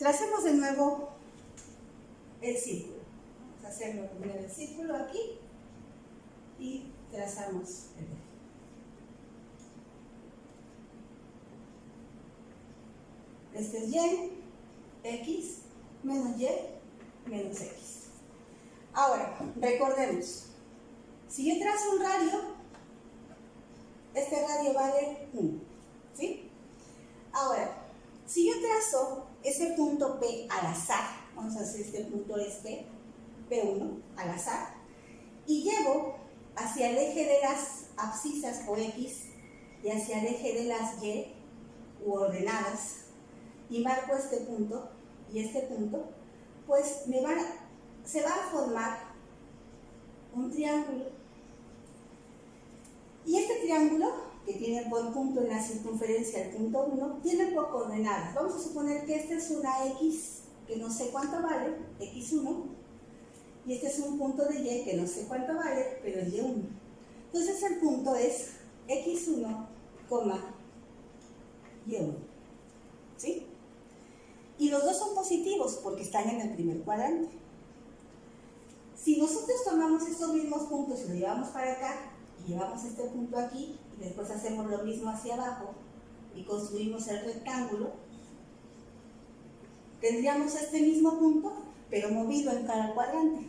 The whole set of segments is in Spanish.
tracemos de nuevo el círculo. Vamos a hacerlo primero el círculo aquí y trazamos el eje. Este es y, x, menos y, menos x. Ahora, recordemos, si yo trazo un radio, este radio vale 1, ¿sí? Ahora, si yo trazo ese punto P al azar, vamos a hacer este punto es P, P1 al azar, y llevo hacia el eje de las abscisas o X y hacia el eje de las Y u ordenadas, y marco este punto y este punto, pues se va a formar un triángulo. Y este triángulo, que tiene por punto en la circunferencia el punto 1, tiene por coordenadas. Vamos a suponer que esta es una X que no sé cuánto vale, X1, y este es un punto de Y que no sé cuánto vale, pero es Y1. Entonces el punto es X1, Y1. ¿Sí? Y los dos son positivos porque están en el primer cuadrante. Si nosotros tomamos estos mismos puntos y los llevamos para acá, y llevamos este punto aquí, y después hacemos lo mismo hacia abajo, y construimos el rectángulo, tendríamos este mismo punto, pero movido en cada cuadrante.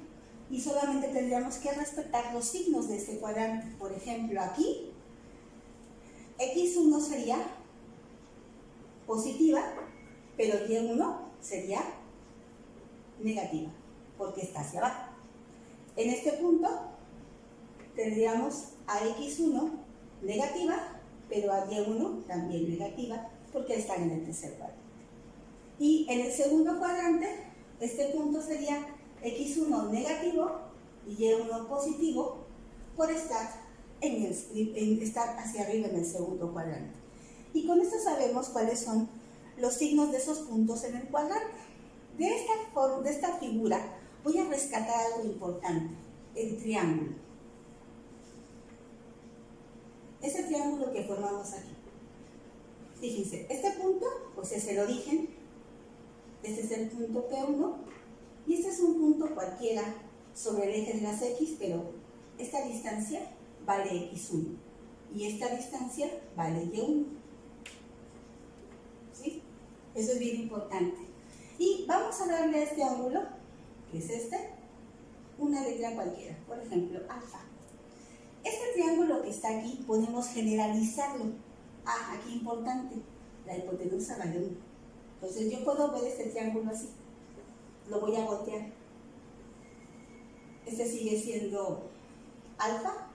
Y solamente tendríamos que respetar los signos de ese cuadrante. Por ejemplo, aquí, X1 sería positiva, pero Y1 sería negativa, porque está hacia abajo. En este punto tendríamos a X1 negativa, pero a Y1 también negativa, porque están en el tercer cuadrante. Y en el segundo cuadrante, este punto sería X1 negativo y Y1 positivo, por estar hacia arriba en el segundo cuadrante. Y con esto sabemos cuáles son los signos de esos puntos en el cuadrante. De esta figura voy a rescatar algo importante, el triángulo. Ese triángulo que formamos aquí. Fíjense, este punto pues es el origen, este es el punto P1 y este es un punto cualquiera sobre el eje de las X, pero esta distancia vale X1 y esta distancia vale Y1. ¿Sí? Eso es bien importante. Y vamos a darle a este ángulo, que es este, una letra cualquiera, por ejemplo, alfa. Este triángulo que está aquí podemos generalizarlo. Ah, aquí importante, la hipotenusa vale 1. Entonces yo puedo ver este triángulo así. Lo voy a voltear. Este sigue siendo alfa,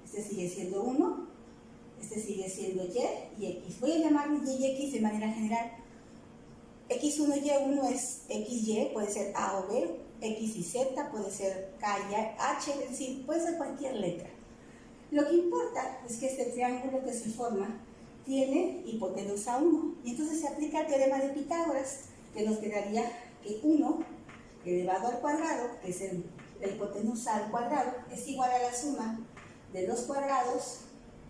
este sigue siendo 1, este sigue siendo Y y X. Voy a llamarlo Y y X de manera general. X1 y Y1 es XY, puede ser A o B, X y Z, puede ser K y H, es decir, puede ser cualquier letra. Lo que importa es que este triángulo que se forma tiene hipotenusa 1, y entonces se aplica el teorema de Pitágoras, que nos quedaría que 1 elevado al cuadrado, que es la hipotenusa al cuadrado, es igual a la suma de los cuadrados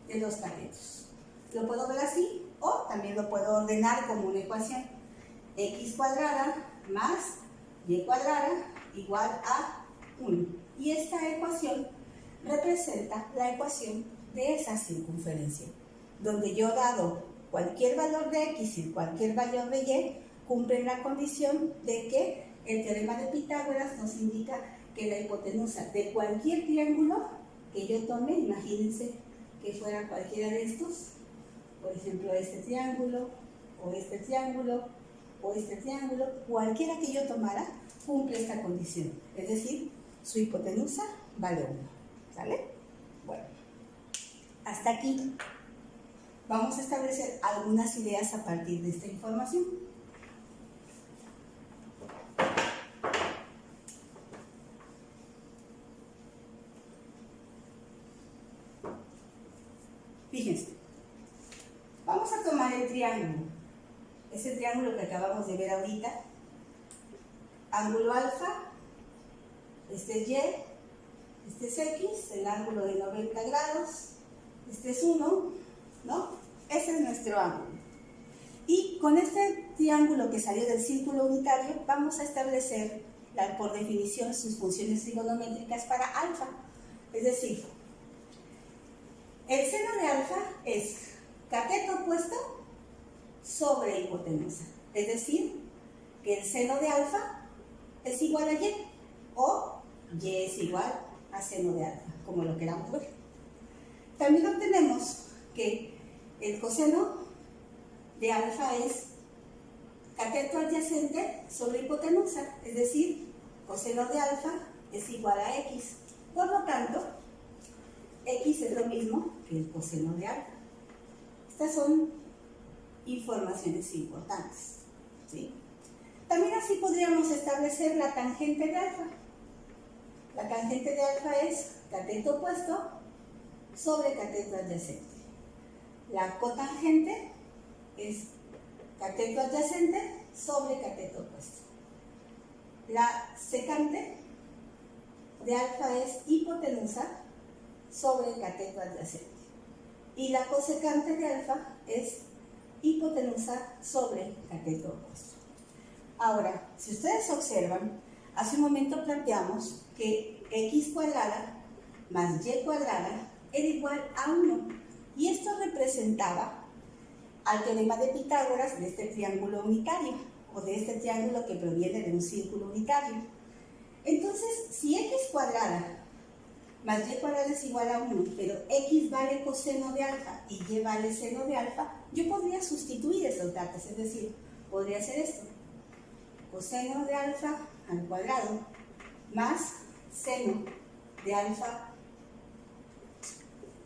de los catetos. Lo puedo ver así, o también lo puedo ordenar como una ecuación. X cuadrada más Y cuadrada igual a 1. Y esta ecuación representa la ecuación de esa circunferencia, donde yo, dado cualquier valor de X y cualquier valor de Y, cumplen la condición de que el teorema de Pitágoras nos indica que la hipotenusa de cualquier triángulo que yo tome, imagínense que fuera cualquiera de estos, por ejemplo este triángulo, o este triángulo, o este triángulo, cualquiera que yo tomara, cumple esta condición, es decir, su hipotenusa vale 1, ¿sale? Bueno, hasta aquí vamos a establecer algunas ideas a partir de esta información. Fíjense, vamos a tomar el triángulo, ese triángulo que acabamos de ver ahorita, ángulo alfa, este es Y, este es X, el ángulo de 90 grados, este es 1, ¿no? Ese es nuestro ángulo. Y con este triángulo que salió del círculo unitario, vamos a establecer, por definición, sus funciones trigonométricas para alfa. Es decir, el seno de alfa es cateto opuesto sobre hipotenusa. Es decir, que el seno de alfa es igual a y, o y es igual a seno de alfa, como lo queramos ver. También obtenemos que el coseno de alfa es cateto adyacente sobre hipotenusa, es decir, coseno de alfa es igual a x. Por lo tanto, x es lo mismo que el coseno de alfa. Estas son informaciones importantes, ¿sí? También así podríamos establecer la tangente de alfa. La tangente de alfa es cateto opuesto sobre cateto adyacente. La cotangente es cateto adyacente sobre cateto opuesto. La secante de alfa es hipotenusa sobre cateto adyacente. Y la cosecante de alfa es hipotenusa sobre cateto opuesto. Ahora, si ustedes observan, hace un momento planteamos que x cuadrada más y cuadrada era igual a 1. Y esto representaba al teorema de Pitágoras de este triángulo unitario, o de este triángulo que proviene de un círculo unitario. Entonces, si x cuadrada más y cuadrada es igual a 1, pero x vale coseno de alfa y y vale seno de alfa, yo podría sustituir esos datos, es decir, podría hacer esto. Coseno de alfa al cuadrado más seno de alfa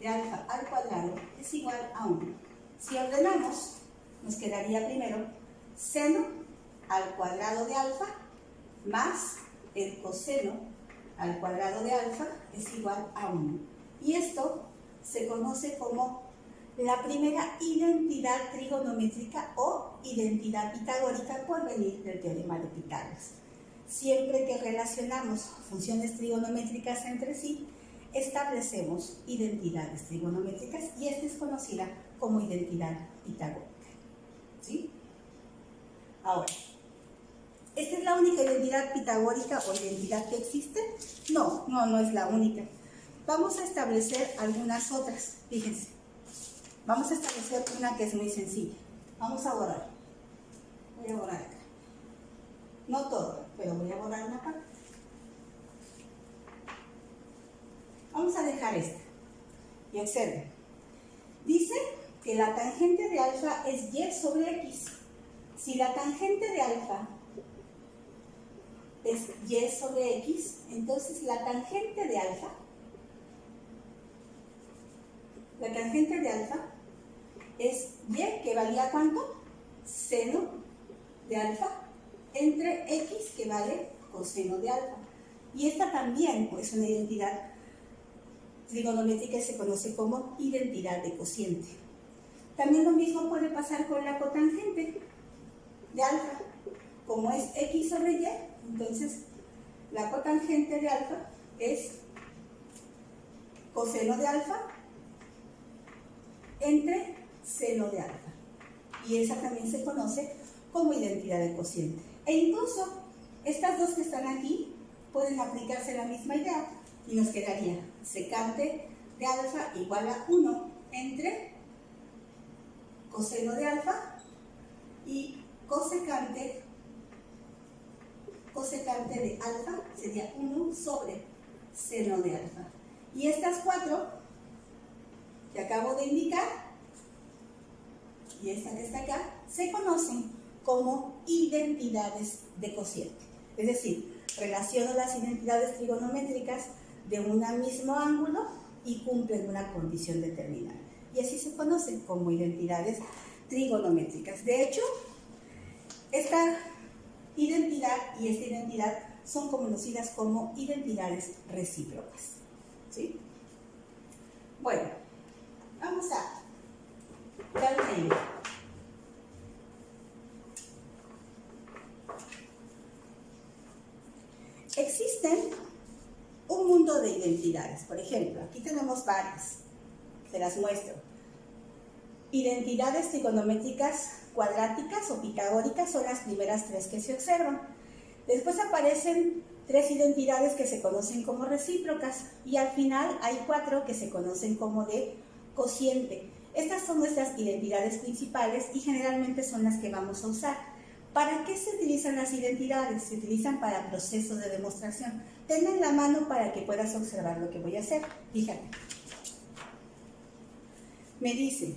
al cuadrado es igual a 1. Si ordenamos, nos quedaría primero seno al cuadrado de alfa más el coseno al cuadrado de alfa es igual a 1. Y esto se conoce como la primera identidad trigonométrica o identidad pitagórica por venir del teorema de Pitágoras. Siempre que relacionamos funciones trigonométricas entre sí, establecemos identidades trigonométricas y esta es conocida como identidad pitagórica. ¿Sí? Ahora, ¿esta es la única identidad pitagórica o identidad que existe? No, no es la única. Vamos a establecer algunas otras. Fíjense, vamos a establecer una que es muy sencilla. Vamos a borrar. Voy a borrar acá. No todo, pero voy a borrar una parte. Vamos a dejar esta. Y observen. Dice que la tangente de alfa es y sobre x. Si la tangente de alfa es y sobre x, entonces la tangente de alfa es y, que valía ¿cuánto? Seno de alfa entre x, que vale coseno de alfa. Y esta también es una identidad trigonométrica que se conoce como identidad de cociente. También lo mismo puede pasar con la cotangente de alfa. Como es x sobre y, entonces la cotangente de alfa es coseno de alfa entre seno de alfa. Y esa también se conoce como identidad de cociente. E incluso estas dos que están aquí pueden aplicarse la misma idea y nos quedaría secante de alfa igual a 1 entre coseno de alfa y cosecante de alfa sería 1 sobre seno de alfa. Y estas cuatro que acabo de indicar y esta que está acá se conocen como identidades de cociente. Es decir, relaciono las identidades trigonométricas de un mismo ángulo y cumplen una condición determinada. Y así se conocen como identidades trigonométricas. De hecho, esta identidad y esta identidad son conocidas como identidades recíprocas. ¿Sí? Bueno, vamos a dar un ejemplo. Existen un mundo de identidades. Por ejemplo, aquí tenemos varias. Se las muestro. Identidades trigonométricas cuadráticas o pitagóricas son las primeras tres que se observan. Después aparecen tres identidades que se conocen como recíprocas y al final hay cuatro que se conocen como de cociente. Estas son nuestras identidades principales y generalmente son las que vamos a usar. ¿Para qué se utilizan las identidades? Se utilizan para procesos de demostración. Tenla en la mano para que puedas observar lo que voy a hacer. Fíjate. Me dice,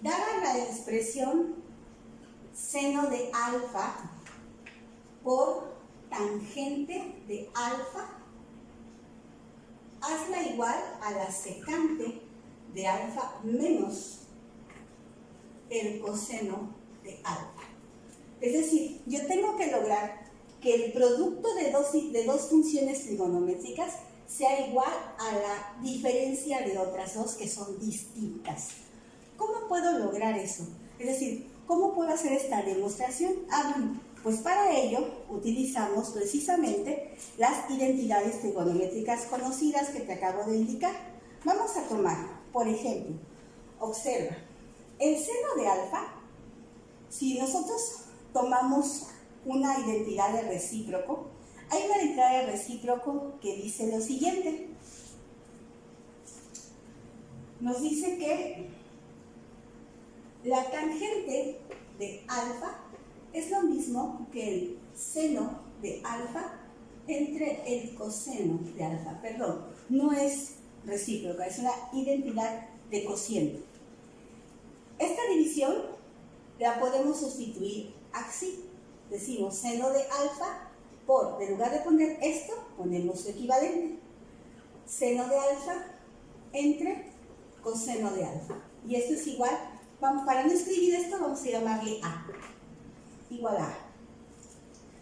dada la expresión seno de alfa por tangente de alfa, hazla igual a la secante de alfa menos el coseno de alfa. Es decir, yo tengo que lograr que el producto de dos funciones trigonométricas sea igual a la diferencia de otras dos que son distintas. ¿Cómo puedo lograr eso? Es decir, ¿cómo puedo hacer esta demostración? Bueno, pues para ello utilizamos precisamente las identidades trigonométricas conocidas que te acabo de indicar. Vamos a tomar, por ejemplo, observa, el seno de alfa, si nosotros tomamos una identidad de recíproco, hay una identidad de recíproco que dice lo siguiente. Nos dice que la tangente de alfa es lo mismo que el seno de alfa entre el coseno de alfa. Perdón, no es recíproca, es una identidad de cociente. Esta división la podemos sustituir así. Decimos seno de alfa por, en lugar de poner esto, ponemos su equivalente. Seno de alfa entre coseno de alfa. Y esto es igual, para no escribir esto, vamos a llamarle A. Igual a A.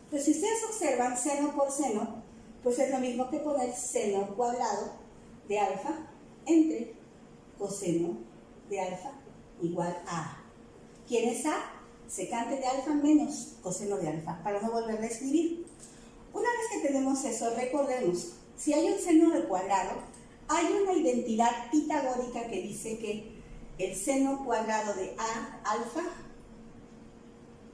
Entonces, si ustedes observan seno por seno, pues es lo mismo que poner seno cuadrado de alfa entre coseno de alfa igual a A. ¿Quién es A? Secante de alfa menos coseno de alfa, para no volverla a escribir. Una vez que tenemos eso, recordemos, si hay un seno de cuadrado, hay una identidad pitagórica que dice que el seno cuadrado de A alfa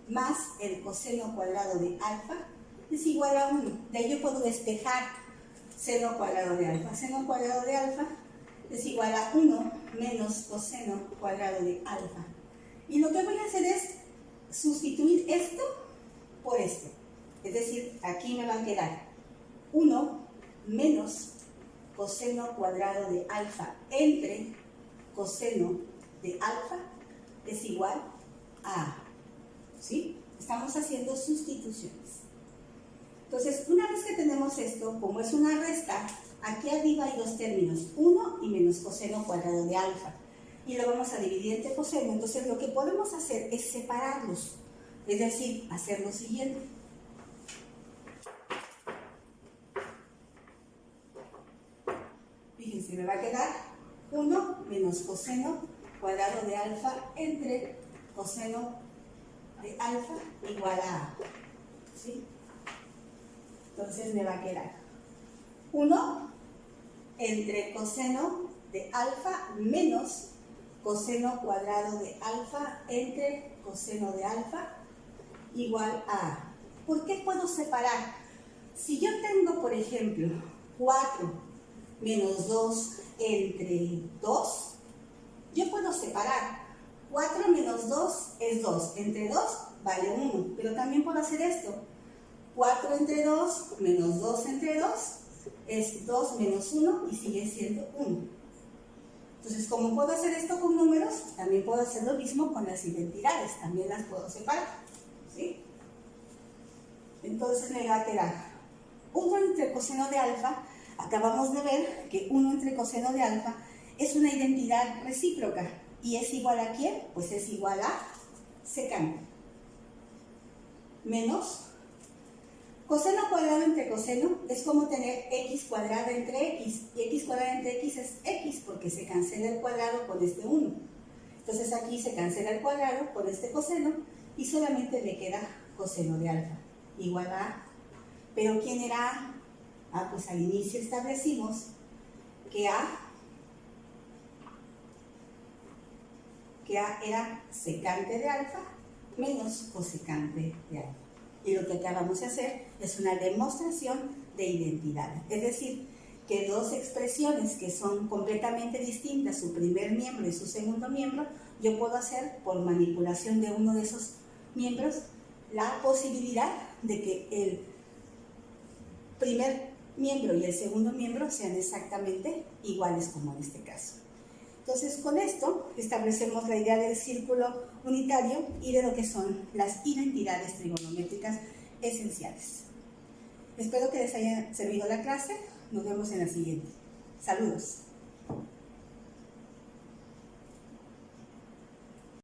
más el coseno cuadrado de alfa es igual a 1. De ahí yo puedo despejar seno cuadrado de alfa. Seno cuadrado de alfa es igual a 1 menos coseno cuadrado de alfa. Y lo que voy a hacer es sustituir esto por esto. Es decir, aquí me va a quedar 1 menos coseno cuadrado de alfa entre coseno de alfa es igual a A. ¿Sí? Estamos haciendo sustituciones. Entonces, una vez que tenemos esto, como es una resta, aquí arriba hay dos términos, 1 y menos coseno cuadrado de alfa. Y lo vamos a dividir entre coseno. Entonces, lo que podemos hacer es separarlos. Es decir, hacer lo siguiente. Fíjense, me va a quedar 1 menos coseno cuadrado de alfa entre coseno de alfa igual a A. ¿Sí? Entonces me va a quedar 1 entre coseno de alfa menos coseno cuadrado de alfa entre coseno de alfa igual a A. ¿Por qué puedo separar? Si yo tengo, por ejemplo, 4 menos 2 entre 2, yo puedo separar. 4 menos 2 es 2. Entre 2 vale 1. Pero también puedo hacer esto. 4 entre 2 menos 2 entre 2 es 2 menos 1 y sigue siendo 1. Entonces, como puedo hacer esto con números, también puedo hacer lo mismo con las identidades. También las puedo separar. ¿Sí? Entonces me va a quedar 1 entre coseno de alfa. Acabamos de ver que 1 entre coseno de alfa es una identidad recíproca. ¿Y es igual a quién? Pues es igual a secante. Menos coseno cuadrado entre coseno es como tener x cuadrada entre x. Y x cuadrada entre x es x porque se cancela el cuadrado con este 1. Entonces aquí se cancela el cuadrado con este coseno y solamente le queda coseno de alfa igual a A. ¿Pero quién era A? Ah, pues al inicio establecimos que A que A era secante de alfa menos cosecante de alfa. Y lo que acabamos de hacer es una demostración de identidad. Es decir, que dos expresiones que son completamente distintas, su primer miembro y su segundo miembro, yo puedo hacer por manipulación de uno de esos miembros la posibilidad de que el primer miembro y el segundo miembro sean exactamente iguales como en este caso. Entonces, con esto establecemos la idea del círculo unitario y de lo que son las identidades trigonométricas esenciales. Espero que les haya servido la clase. Nos vemos en la siguiente. Saludos.